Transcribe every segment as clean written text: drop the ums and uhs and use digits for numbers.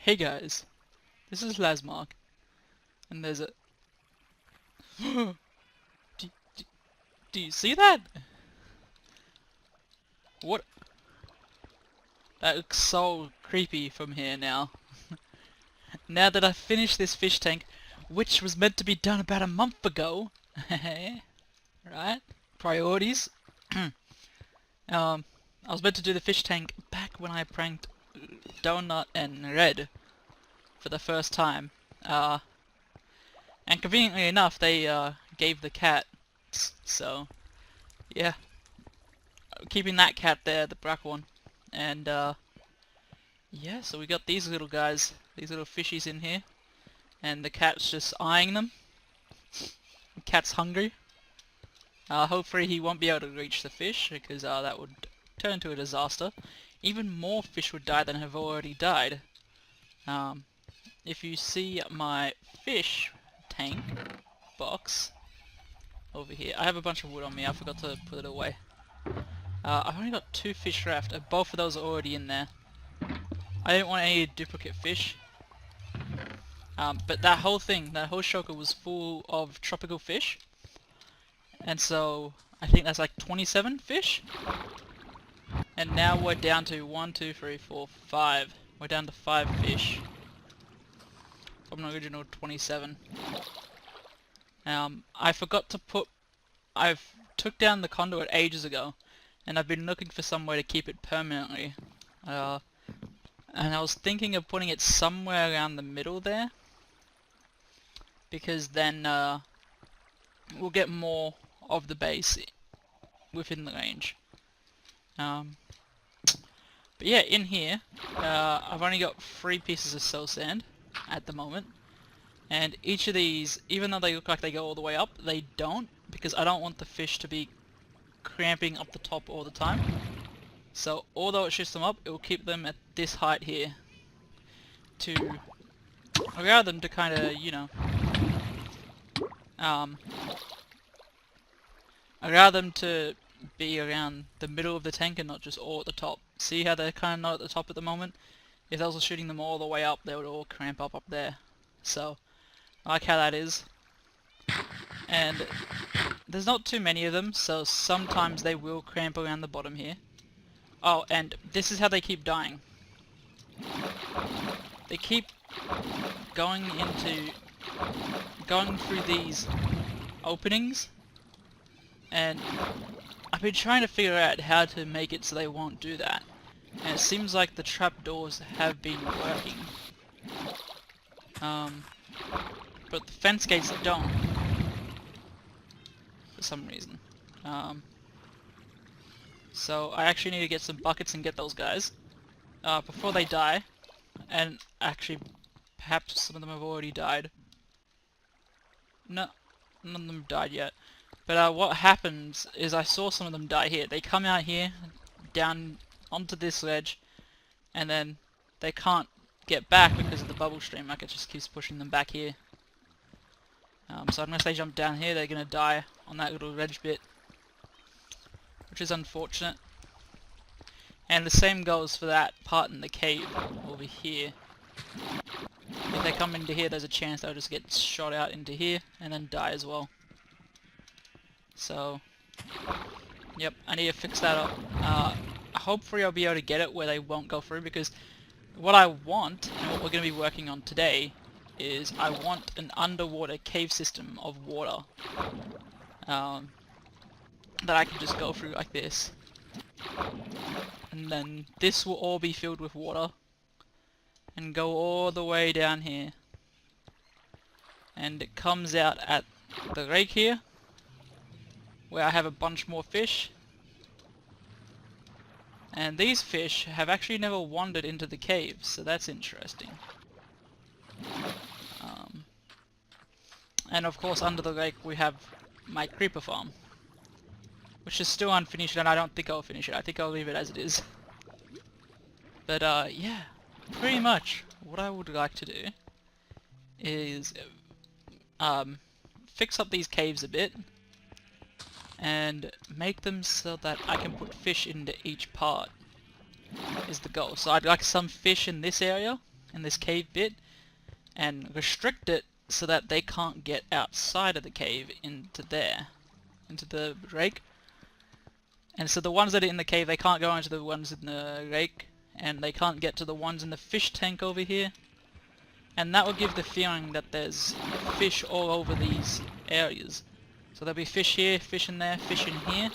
Hey guys, this is Lazmark, and there's a... do, do, do you see that? What? That looks so creepy from here now. Now that I've finished this fish tank, which was meant to be done about a month ago, right? Priorities. I was meant to do the fish tank back when I pranked Donut and Red for the first time. And conveniently enough, they gave the cat. So, yeah. Keeping that cat there, the black one. And, yeah, so we got these little guys, these little fishies in here. And the cat's just eyeing them. The cat's hungry. Hopefully he won't be able to reach the fish, because that would turn into a disaster. Even more fish would die than have already died. If you see my fish tank box over here, I have a bunch of wood on me, I forgot to put it away. I've only got 2 fish left, and both of those are already in there. I didn't want any duplicate fish. But that whole thing, that whole shulker was full of tropical fish. And so, I think that's like 27 fish. And now we're down to 1, 2, 3, 4, 5. We're down to 5 fish. From an original 27. I forgot to put... I've took down the conduit ages ago. And I've been looking for somewhere to keep it permanently. And I was thinking of putting it somewhere around the middle there. Because then we'll get more of the base within the range. But yeah, in here, I've only got 3 pieces of soul sand at the moment. And each of these, even though they look like they go all the way up, they don't, because I don't want the fish to be cramping up the top all the time. So although it shifts them up, it will keep them at this height here to allow them to kind of, you know, allow them to be around the middle of the tank and not just all at the top. See how they're kind of not at the top at the moment? If those were shooting them all the way up, they would all cramp up there. So, I like how that is. And there's not too many of them, so sometimes they will cramp around the bottom here. Oh, and this is how they keep dying. They keep going through these openings, and I've been trying to figure out how to make it so they won't do that. And it seems like the trapdoors have been working. But the fence gates don't. For some reason. So I actually need to get some buckets and get those guys. Before they die. And actually, perhaps some of them have already died. No, none of them have died yet. But what happens is I saw some of them die here. They come out here, down onto this ledge, and then they can't get back because of the bubble stream. Like, it just keeps pushing them back here. So unless they jump down here, they're going to die on that little ledge bit, which is unfortunate. And the same goes for that part in the cave over here. If they come into here, there's a chance they'll just get shot out into here and then die as well. So, yep, I need to fix that up. Hopefully I'll be able to get it where they won't go through, because what I want, and what we're going to be working on today, is I want an underwater cave system of water that I can just go through like this. And then this will all be filled with water and go all the way down here. And it comes out at the lake here, where I have a bunch more fish. And these fish have actually never wandered into the caves, so that's interesting. And of course under the lake we have my creeper farm, which is still unfinished, and I don't think I'll finish it. I think I'll leave it as it is. But yeah, pretty much what I would like to do is fix up these caves a bit and make them so that I can put fish into each part is the goal. So I'd like some fish in this area, in this cave bit and restrict it so that they can't get outside of the cave into the rake. And so the ones that are in the cave, they can't go into the ones in the rake, and they can't get to the ones in the fish tank over here. And that will give the feeling that there's fish all over these areas. So there'll be fish here, fish in there, fish in here.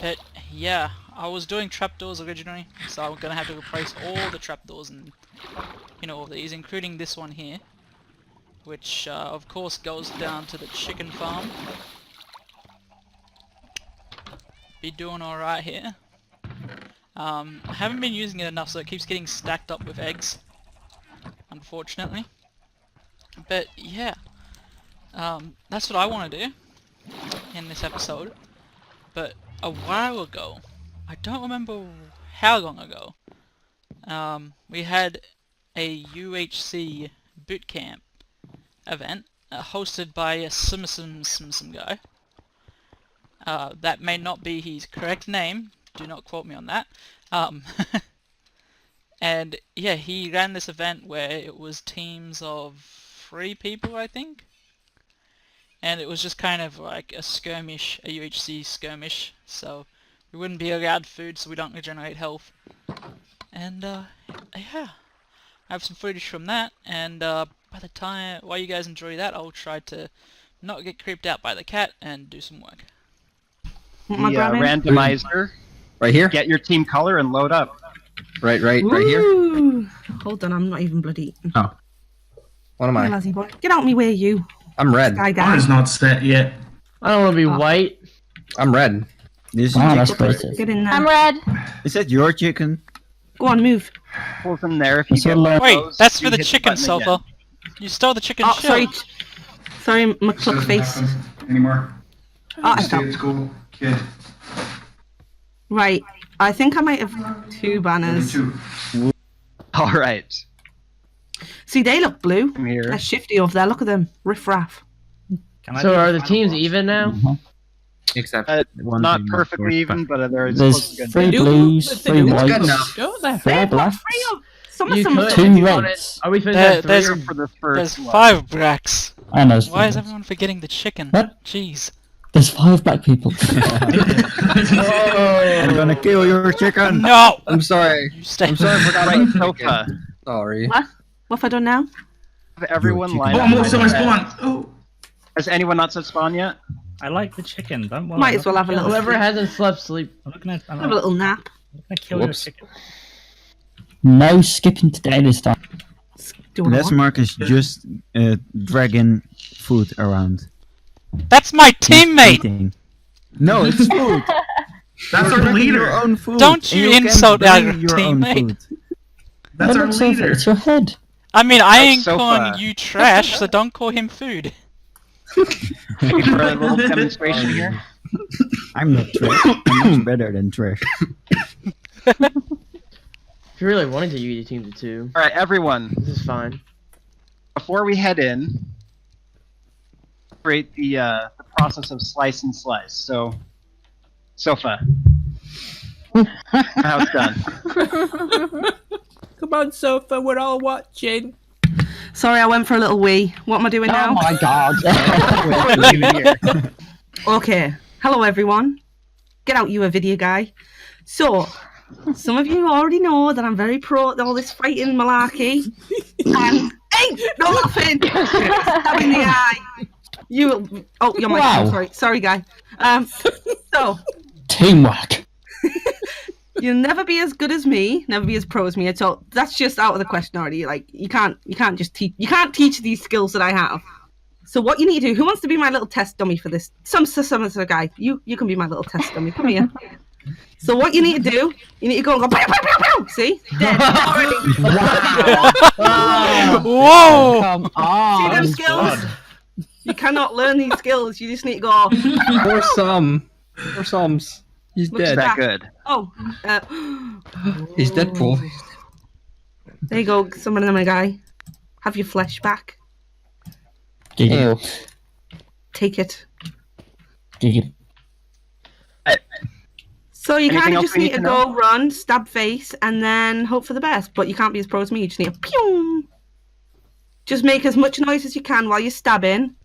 But yeah, I was doing trapdoors originally, so I'm gonna have to replace all the trapdoors and all of these, including this one here, which of course goes down to the chicken farm. Be doing alright here. I haven't been using it enough, so it keeps getting stacked up with eggs, unfortunately. But yeah, that's what I want to do in this episode. But a while ago, I don't remember how long ago, we had a UHC Bootcamp event hosted by some guy. That may not be his correct name, do not quote me on that. And yeah, he ran this event where it was teams of 3 people, I think. And it was just kind of like a skirmish, a UHC skirmish, so we wouldn't be allowed food so we don't regenerate health. And yeah, I have some footage from that, and while you guys enjoy that, I'll try to not get creeped out by the cat and do some work. The randomizer. Right here? Get your team color and load up. Right here? Hold on, I'm not even bloody... Oh. What am I? Hey, Lazzy boy. Get out me way, you. I'm red. Mine's not set yet. I don't want to be white. I'm red. This is Get in there. I'm red. Is that your chicken? Go on, move. Pull from there if you get Wait, that's for the chicken, Sulfur. You stole the chicken shell. Sorry, my clock face. Anymore? I Stay at school, kid. Right, I think I might have 2 banners. Alright. See, they look blue. I'm here. They're shifty over there. Look at them. Riff raff. So are the teams even now? Except not perfectly even, but there's 3 blues, 3 whites, 4 blacks, Some of You them could, 2 reds. Are we finishing There's 3 for the first There's 5 bracks. I know. Why is everyone forgetting the chicken? What? Jeez. There's 5 black people. I'm gonna kill your chicken. No! I'm sorry. You stay. I'm sorry, I forgot right about sofa. Sorry. What have I done now? Everyone line Oh, up. I'm also my spawn. Oh. Has anyone not said spawn yet? I like the chicken. Don't worry. Might as well have a little Whoever sleep. hasn't slept, sleep. I'm looking at. I'm Have a little nap. gonna kill your chicken. No skipping today this time. Do what I want. Lazmark is just dragging food around. That's my teammate! Eating. No, it's food. That's our Your leader. own food. Don't you and insult can't our bring your own teammate. food. That's our Look, Sophie, leader. it's your head. I mean, I ain't so calling far. you trash, so don't call him food. Ready for a little demonstration here? I'm not trash. I'm much better than trash. If you really wanted to, you could team to 2. Alright, everyone. This is fine. Before we head in, create the process of slice and slice. So, Sofa. How it's done. Come on, Sofa, we're all watching. Sorry, I went for a little wee. What am I doing now? Oh my god. Okay. Hello, everyone. Get out, you a video guy. So, some of you already know that I'm very pro all this fighting malarkey. And, hey, no laughing. Stab in the eye. You. Oh, you're my. Wow. Sorry, guy. So. Teamwork. You'll never be as good as me, never be as pro as me. So that's just out of the question already. Like you can't just teach. You can't teach these skills that I have. So what you need to do? Who wants to be my little test dummy for this? Some other guy. You can be my little test dummy. Come here. So what you need to do? You need to go and go. Pow, pow, pow, pow. See? Dead. Already. Whoa! Come on. See them skills? You cannot learn these skills. You just need to go. For some. For some. He's Looks dead. back. Good. Oh. He's Deadpool. There you go. Someone in my guy. Have your flesh back. Dig it. Take it. Dig it. So you Anything kind of else just we need need to to know? go, run, stab face, and then hope for the best. But you can't be as pro as me. You just need to pew. Just make as much noise as you can while you're stabbing,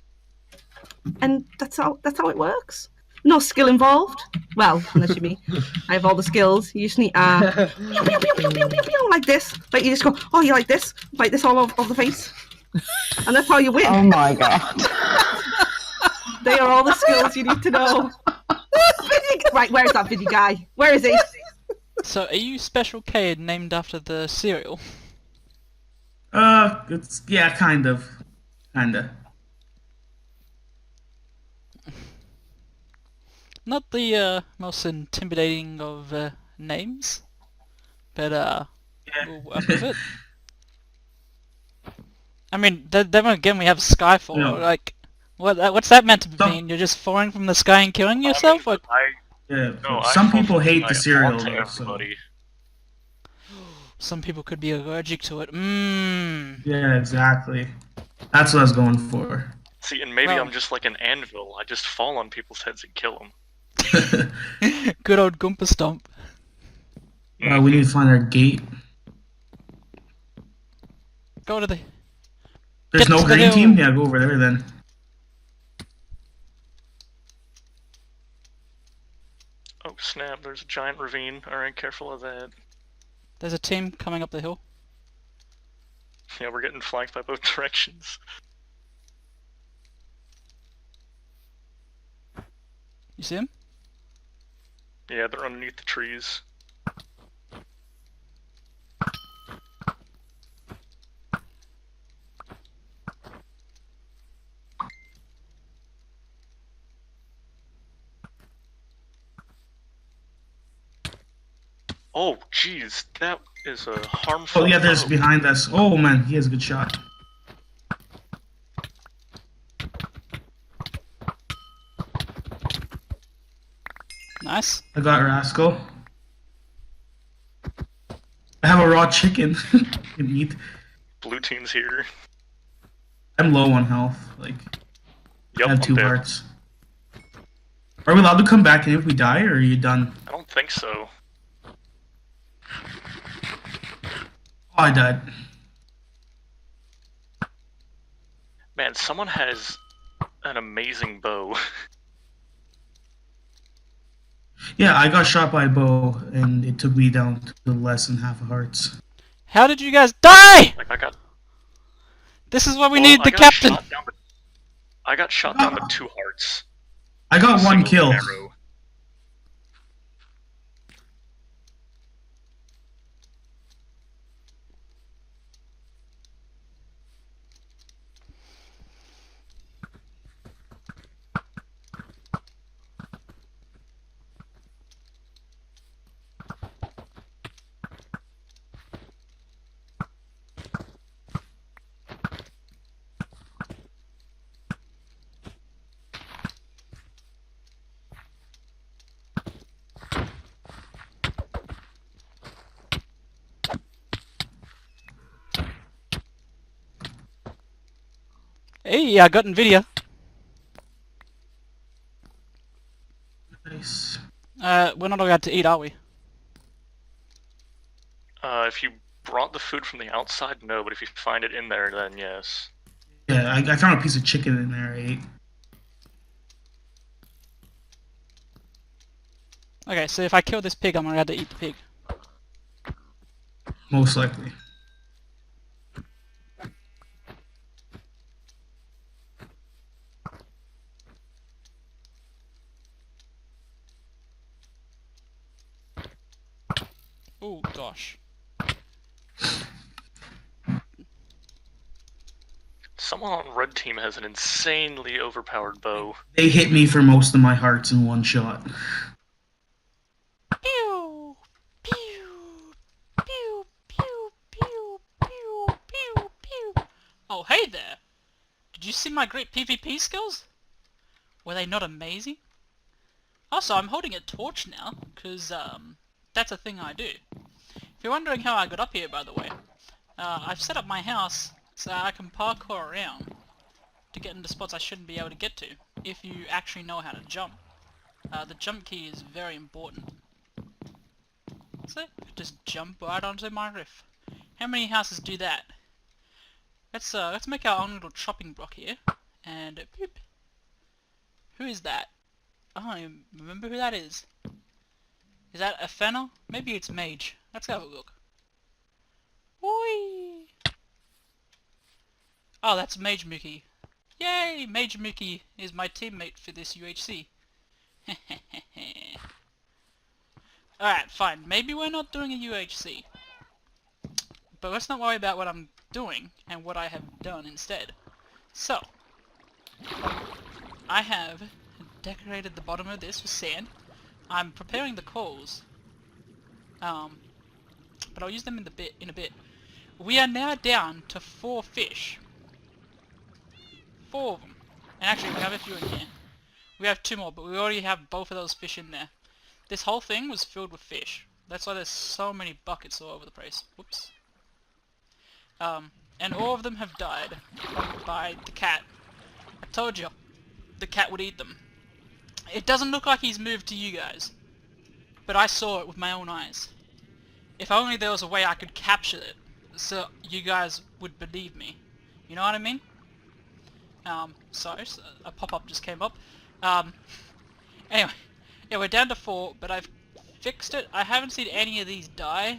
and that's how it works. No skill involved. Well, unless you're me. I have all the skills. You just need pew, pew, pew, pew, pew, pew, pew, like this. Like you just go, oh, you like this all over the face, and that's how you win. Oh my god. They are all the skills you need to know. Right, where's that video guy? Where is he? So, are you Special K named after the cereal? It's yeah, kinda. Not the most intimidating of names, but Yeah. we'll work with it. I mean, then again we have Skyfall. No. Like, what's that meant to Some- mean? You're just falling from the sky and killing yourself? Like, Yeah. No, Some I people hate I the cereal want though. everybody. some people could be allergic to it. Mmm. So. Yeah, exactly. That's what I was going for. See, and maybe Well- I'm just like an anvil. I just fall on people's heads and kill them. Good old Goomba Stomp. We need to find our gate. Go to the. There's Get no to the green hill. team? Yeah, go over there then. Oh snap! There's a giant ravine. All right, careful of that. There's a team coming up the hill. Yeah, we're getting flanked by both directions. You see him? Yeah, they're underneath the trees. Oh, jeez, that is a harmful. Oh yeah, there's foe. behind us. Oh man, he has a good shot. Nice. I got Rascal. I have a raw chicken. Can eat. Blue team's here. I'm low on health. Like Yup, I have I'm 2 dead. hearts. Are we allowed to come back in if we die, or are you done? I don't think so. Oh, I died. Man, someone has an amazing bow. Yeah, I got shot by a bow, and it took me down to less than half a hearts. How did you guys die? Like I got. This is why we well, need I the got captain. shot down to- I got shot down to 2 hearts. I got 1 Single kill. arrow. Hey, I got Nvidia. Nice. We're not allowed to eat, are we? If you brought the food from the outside, no, but if you find it in there, then yes. Yeah, I found a piece of chicken in there. I ate. Okay, so if I kill this pig, I'm allowed to eat the pig. Most likely. Oh gosh. Someone on red team has an insanely overpowered bow. They hit me for most of my hearts in 1 shot. Pew! Pew! Pew! Pew! Pew! Pew! Pew! Pew! Oh, hey there! Did you see my great PvP skills? Were they not amazing? Also, I'm holding a torch now, because, that's a thing I do. If you're wondering how I got up here, by the way, I've set up my house so I can parkour around to get into spots I shouldn't be able to get to, if you actually know how to jump. The jump key is very important. So just jump right onto my roof. How many houses do that? Let's make our own little chopping block here. And boop. Who is that? I don't even remember who that is. Is that a fenner? Maybe it's mage. Let's have a look. Oi! Oh, that's Mage Mickey. Yay! Mage Mickey is my teammate for this UHC. Alright, fine. Maybe we're not doing a UHC. But let's not worry about what I'm doing and what I have done instead. So, I have decorated the bottom of this with sand. I'm preparing the coals. But I'll use them in a bit. We are now down to 4 fish. 4 of them. And actually we have a few in here. We have 2 more, but we already have both of those fish in there. This whole thing was filled with fish. That's why there's so many buckets all over the place. Whoops. And all of them have died by the cat. I told you, the cat would eat them. It doesn't look like he's moved to you guys, but I saw it with my own eyes. If only there was a way I could capture it, so you guys would believe me. You know what I mean? Sorry, a pop-up just came up. Anyway, yeah, we're down to 4, but I've fixed it. I haven't seen any of these die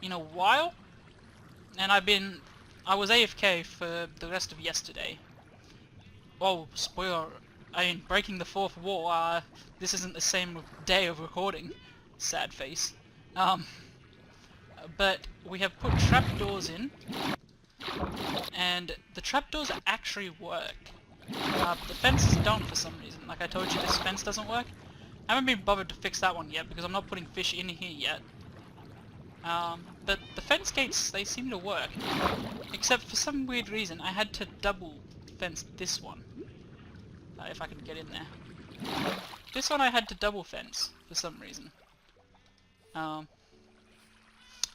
in a while, and I was AFK for the rest of yesterday. Oh, spoiler, I mean, breaking the 4th wall, this isn't the same day of recording. Sad face. But we have put trapdoors in, and the trapdoors actually work. The fences don't for some reason. Like I told you, this fence doesn't work. I haven't been bothered to fix that one yet because I'm not putting fish in here yet. But the fence gates, they seem to work. Except for some weird reason, I had to double fence this one. If I can get in there. This one I had to double fence for some reason. But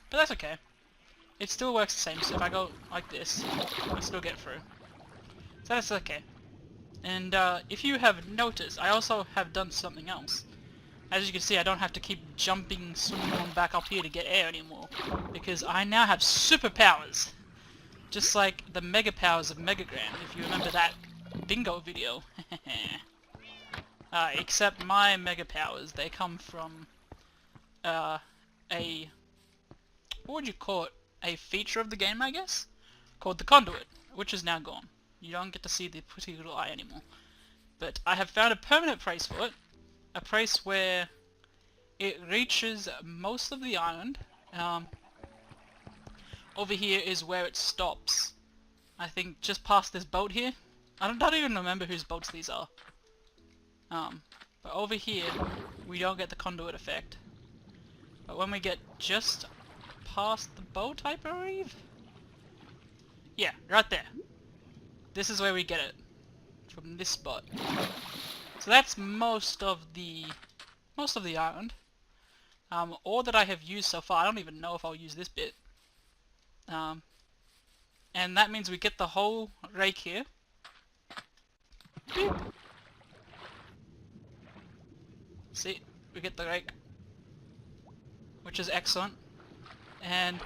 that's okay. It still works the same, so if I go like this, I still get through. So that's okay. And if you have noticed, I also have done something else. As you can see, I don't have to keep jumping, swimming on back up here to get air anymore. Because I now have superpowers! Just like the mega powers of Megagram, if you remember that bingo video. Except my mega powers, they come from what would you call it? A feature of the game, I guess? Called the Conduit, which is now gone. You don't get to see the pretty little eye anymore. But I have found a permanent place for it. A place where it reaches most of the island. Over here is where it stops. I think just past this boat here. I don't even remember whose boats these are. But over here, we don't get the conduit effect. But when we get just past the boat, I believe? Yeah, right there. This is where we get it. From this spot. So that's most of the island. All that I have used so far, I don't even know if I'll use this bit. And that means we get the whole rake here. Beep. See, we get the rake, which is excellent. And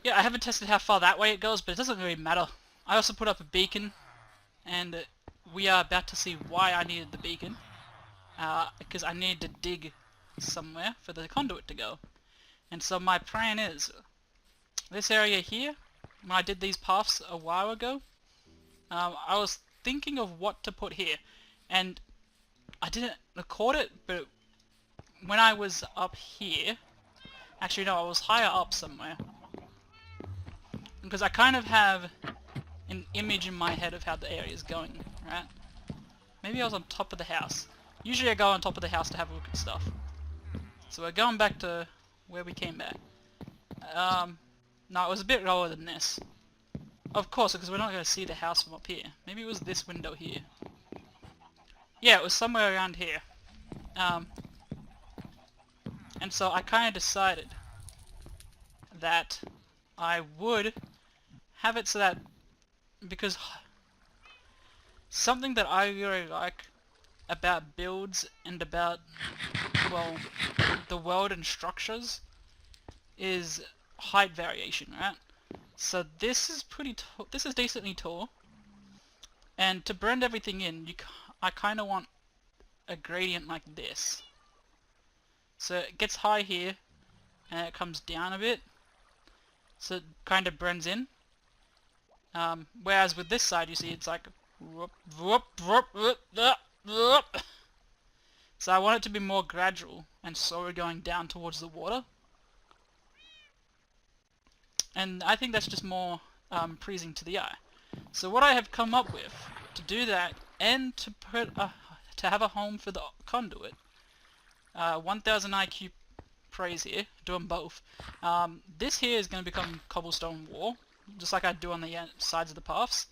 yeah, I haven't tested how far that way it goes, but it doesn't really matter. I also put up a beacon, and we are about to see why I needed the beacon. Because I needed to dig somewhere for the conduit to go. And so my plan is, this area here, when I did these paths a while ago, I was thinking of what to put here. And I didn't record it, but when I was up here, actually no, I was higher up somewhere. Because I kind of have an image in my head of how the area is going, right? Maybe I was on top of the house. Usually I go on top of the house to have a look at stuff. So we're going back to where we came back. No, it was a bit lower than this. Of course, because we're not going to see the house from up here. Maybe it was this window here. Yeah, it was somewhere around here. And so I kind of decided that I would have it so that, because something that I really like about builds and about, well, the world and structures is height variation, right? So this is this is decently tall, and to blend everything in, I kind of want a gradient like this. So it gets high here, and it comes down a bit, so it kind of blends in. Whereas with this side, you see it's like whoop, whoop, whoop, whoop, whoop, whoop. So I want it to be more gradual and slower going down towards the water. And I think that's just more pleasing to the eye. So what I have come up with to do that, and to have a home for the conduit, 1000 IQ praise here, doing both. This here is going to become cobblestone wall, just like I do on the sides of the paths.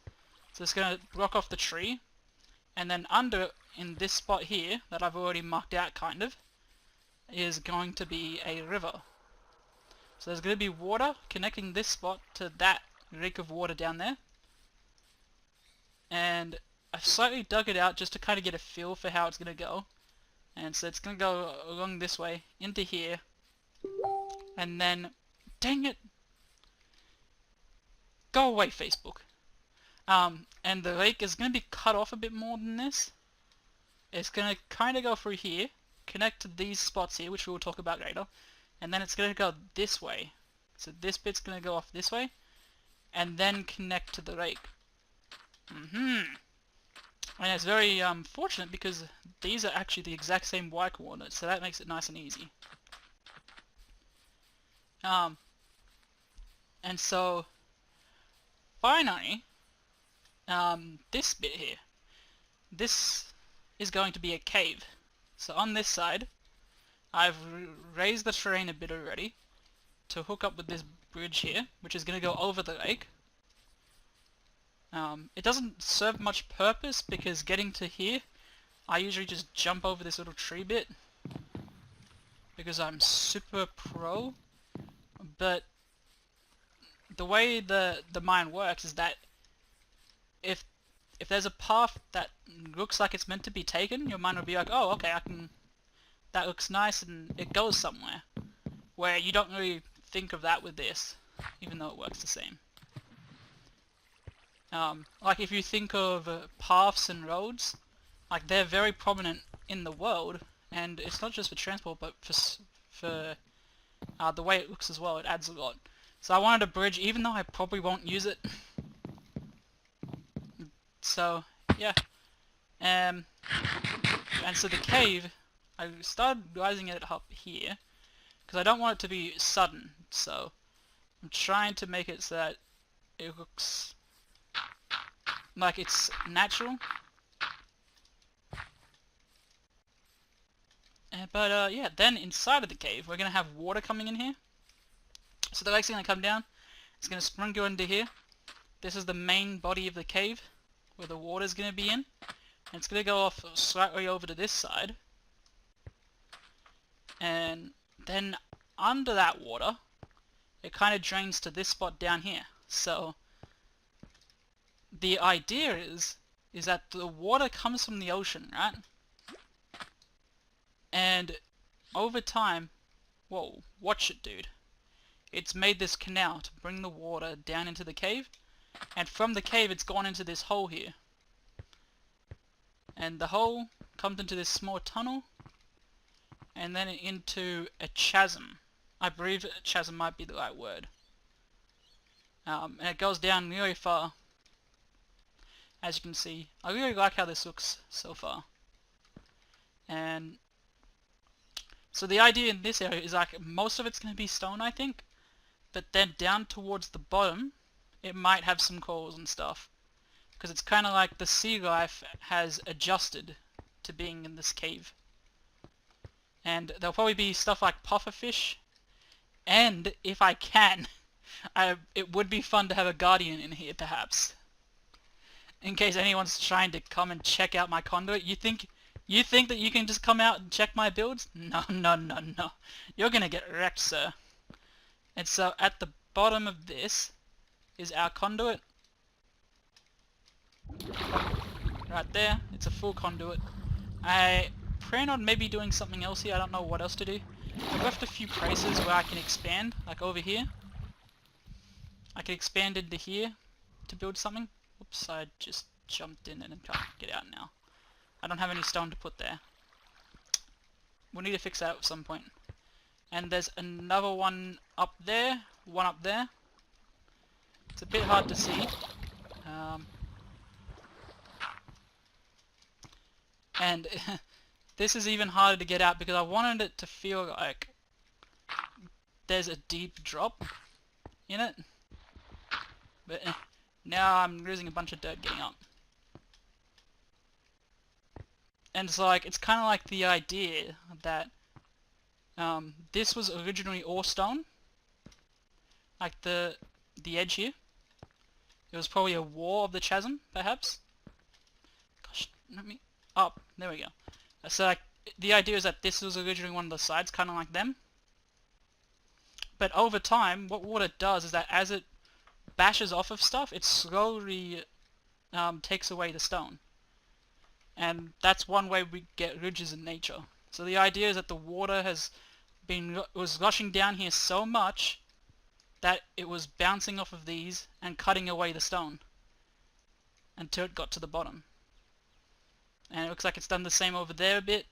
So it's going to block off the tree, and then under, in this spot here, that I've already marked out kind of, is going to be a river. So there's going to be water connecting this spot to that lake of water down there. And I've slightly dug it out just to kind of get a feel for how it's going to go. And so it's going to go along this way, into here. And then, dang it! Go away, Facebook. And the lake is going to be cut off a bit more than this. It's going to kind of go through here, connect to these spots here, which we will talk about later. And then it's going to go this way. So this bit's going to go off this way, and then connect to the lake. And it's very fortunate because these are actually the exact same Y coordinates, so that makes it nice and easy. And so, finally, this bit here. This is going to be a cave. So on this side, I've raised the terrain a bit already to hook up with this bridge here, which is going to go over the lake. It doesn't serve much purpose because getting to here, I usually just jump over this little tree bit because I'm super pro. But the way the mine works is that if there's a path that looks like it's meant to be taken, your mine will be like, oh, okay, that looks nice, and it goes somewhere. Where you don't really think of that with this, even though it works the same. Like if you think of paths and roads, like they're very prominent in the world, and it's not just for transport, but for the way it looks as well. It adds a lot. So I wanted a bridge, even though I probably won't use it. So yeah, and so the cave, I started rising it up here because I don't want it to be sudden. So I'm trying to make it so that it looks like it's natural. But yeah, then inside of the cave we're going to have water coming in here. So the lake's going to come down, it's going to sprinkle into here. This is the main body of the cave where the water's going to be in. And it's going to go off slightly over to this side. And then under that water, it kind of drains to this spot down here. So the idea is that the water comes from the ocean, right? And over time, whoa, watch it, dude. It's made this canal to bring the water down into the cave, and from the cave it's gone into this hole here. And the hole comes into this small tunnel, and then into a chasm. I believe a chasm might be the right word. And it goes down really far, as you can see. I really like how this looks so far. And so the idea in this area is like most of it's going to be stone, I think, but then down towards the bottom it might have some corals and stuff, because it's kind of like the sea life has adjusted to being in this cave. And there'll probably be stuff like pufferfish, and if I can, it would be fun to have a guardian in here perhaps, in case anyone's trying to come and check out my conduit. You think that you can just come out and check my builds? No, no, no, no. You're gonna get wrecked, sir. And so at the bottom of this is our conduit. Right there, it's a full conduit. I plan on maybe doing something else here. I don't know what else to do. I've left a few places where I can expand, like over here. I can expand into here to build something. Oops, I just jumped in and can't get out now. I don't have any stone to put there. We'll need to fix that at some point. And there's another one up there, one up there. It's a bit hard to see. And this is even harder to get out because I wanted it to feel like there's a deep drop in it. But now I'm losing a bunch of dirt getting up. And it's like, it's kind of like the idea that this was originally all stone. Like the edge here. It was probably a wall of the chasm, perhaps. Gosh, let me... up. There we go. So like, the idea is that this was originally one of the sides, kind of like them. But over time, what it does is that as it bashes off of stuff, it slowly takes away the stone. And that's one way we get ridges in nature. So the idea is that the water was rushing down here so much that it was bouncing off of these and cutting away the stone until it got to the bottom. And it looks like it's done the same over there a bit,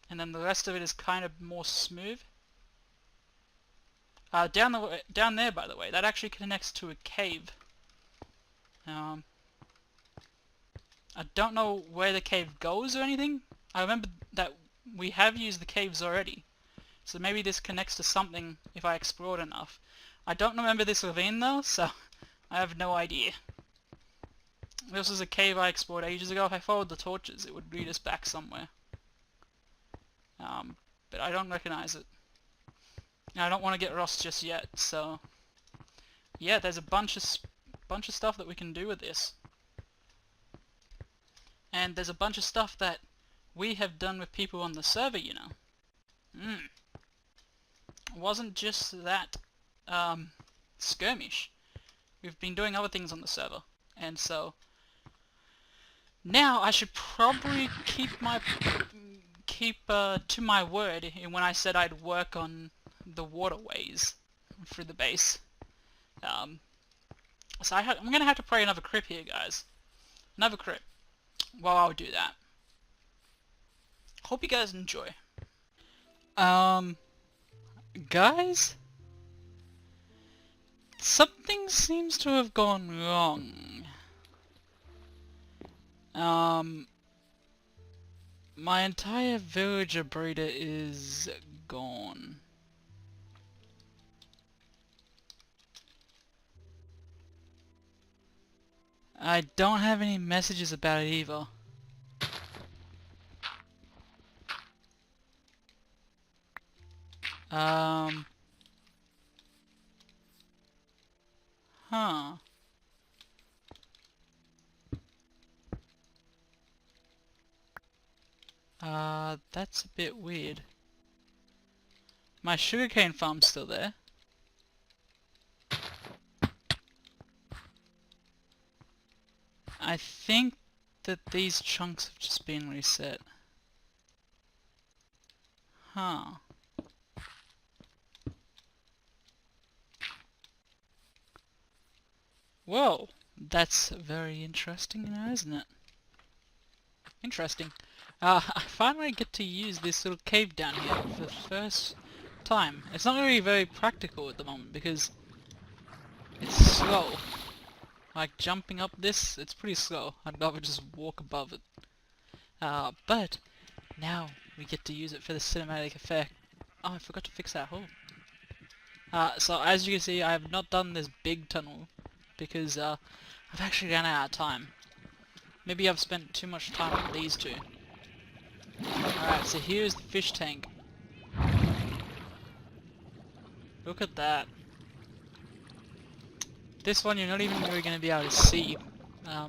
and then the rest of it is kind of more smooth. Down there, by the way, that actually connects to a cave. I don't know where the cave goes or anything. I remember that we have used the caves already, so maybe this connects to something if I explored enough. I don't remember this ravine though, so I have no idea. This was a cave I explored ages ago. If I followed the torches, it would lead us back somewhere. But I don't recognize it. And I don't want to get lost just yet, so... yeah, there's a bunch of stuff that we can do with this. And there's a bunch of stuff that we have done with people on the server, you know. It wasn't just that skirmish. We've been doing other things on the server. And so... now I should probably keep to my word when I said I'd work on the WaterWays through the base. So I'm gonna have to play another crypt here, guys. Another crypt. Well, I'll do that. Hope you guys enjoy. Guys, something seems to have gone wrong. My entire villager breeder is gone. I don't have any messages about it either. Huh. That's a bit weird. My sugarcane farm's still there. I think that these chunks have just been reset. Huh. Whoa, that's very interesting now, isn't it? Interesting. I finally get to use this little cave down here for the first time. It's not really very practical at the moment because it's slow. Like jumping up this, it's pretty slow. I'd rather just walk above it. But now we get to use it for the cinematic effect. Oh, I forgot to fix that hole. So as you can see, I have not done this big tunnel because I've actually run out of time. Maybe I've spent too much time on these two. Alright, so here's the fish tank. Look at that. This one you're not even really going to be able to see. I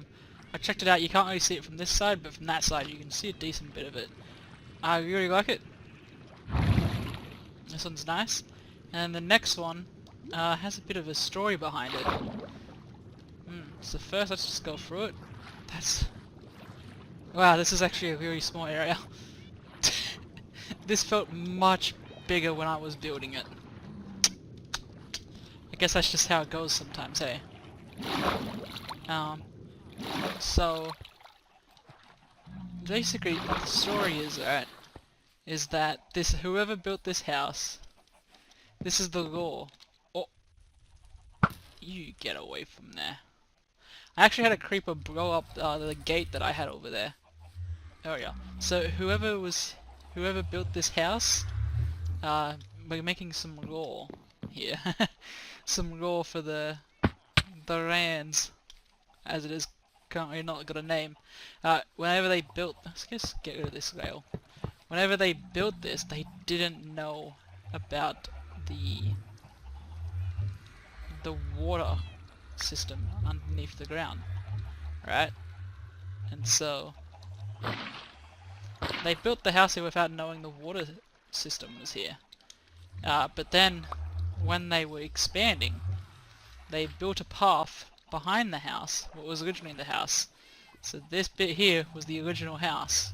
checked it out, you can't really see it from this side, but from that side you can see a decent bit of it. I really like it. This one's nice. And the next one has a bit of a story behind it. So first let's just go through it. Wow, this is actually a really small area. This felt much bigger when I was building it. I guess that's just how it goes sometimes, hey? So... basically, what the story is, right, is that whoever built this house, this is the law. Oh, you get away from there. I actually had a creeper blow up the gate that I had over there. Oh yeah. So whoever built this house, we're making some law here. Some law for the lands, as it is currently not got a name. Whenever they built, let's just get rid of this rail. Whenever they built this, they didn't know about the water system underneath the ground, right? And so they built the house here without knowing the water system was here. But then, when they were expanding, they built a path behind the house, what was originally the house. So this bit here was the original house.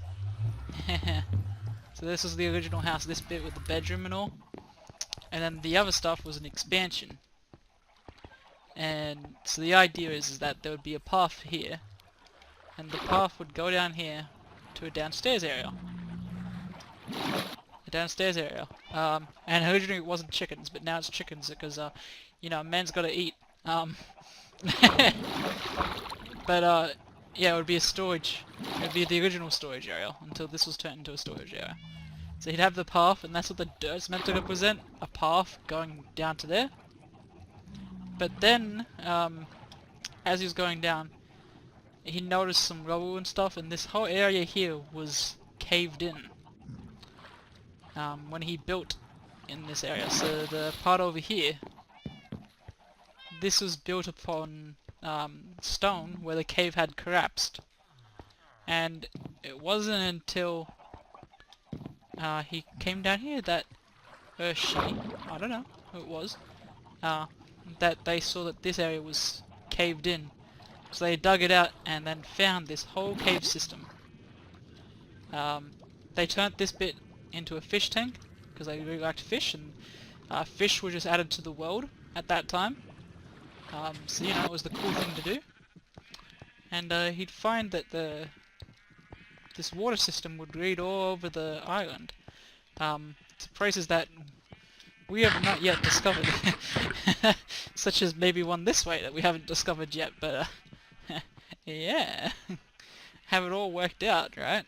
So this was the original house, this bit with the bedroom and all. And then the other stuff was an expansion. And so the idea is that there would be a path here, and the path would go down here to a downstairs area. A downstairs area. And originally it wasn't chickens, but now it's chickens because, you know, a man's gotta eat. But, yeah, it would be a storage. It would be the original storage area until this was turned into a storage area. So he'd have the path, and that's what the dirt's meant to represent, a path going down to there. But then, as he was going down, he noticed some rubble and stuff, and this whole area here was caved in. When he built in this area. So the part over here, this was built upon stone where the cave had collapsed. And it wasn't until he came down here that, she, I don't know who it was, that they saw that this area was caved in. So they dug it out and then found this whole cave system. They turned this bit into a fish tank because they really liked fish, and fish were just added to the world at that time. So you know, it was the cool thing to do. And he'd find that this water system would lead all over the island to places that we have not yet discovered. Such as maybe one this way that we haven't discovered yet, but yeah. Have it all worked out, right?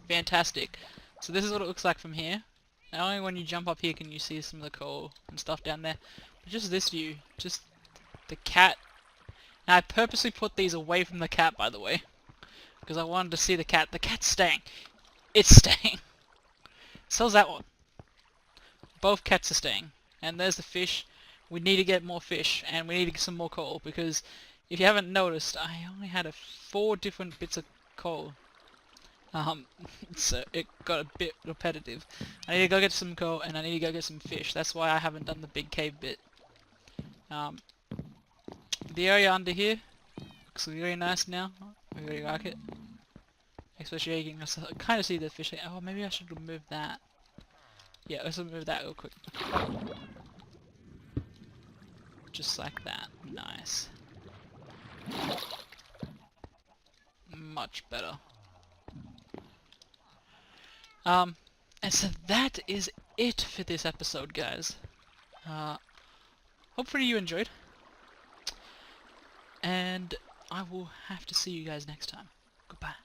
Fantastic. So this is what it looks like from here. Not only when you jump up here can you see some of the coal and stuff down there, but just this view, just the cat. And I purposely put these away from the cat, by the way, because I wanted to see the cat. The cat's staying. It's staying. So's that one. Both cats are staying. And there's the fish. We need to get more fish, and we need to get some more coal, because if you haven't noticed, I only had 4 different bits of coal. So it got a bit repetitive. I need to go get some coal, and I need to go get some fish. That's why I haven't done the big cave bit. The area under here looks really nice now. I really like it. Especially you can kind of see the fish. Oh, maybe I should remove that. Yeah, let's remove that real quick. Just like that. Nice. Much better. And so that is it for this episode, guys. Hopefully you enjoyed. And I will have to see you guys next time. Goodbye.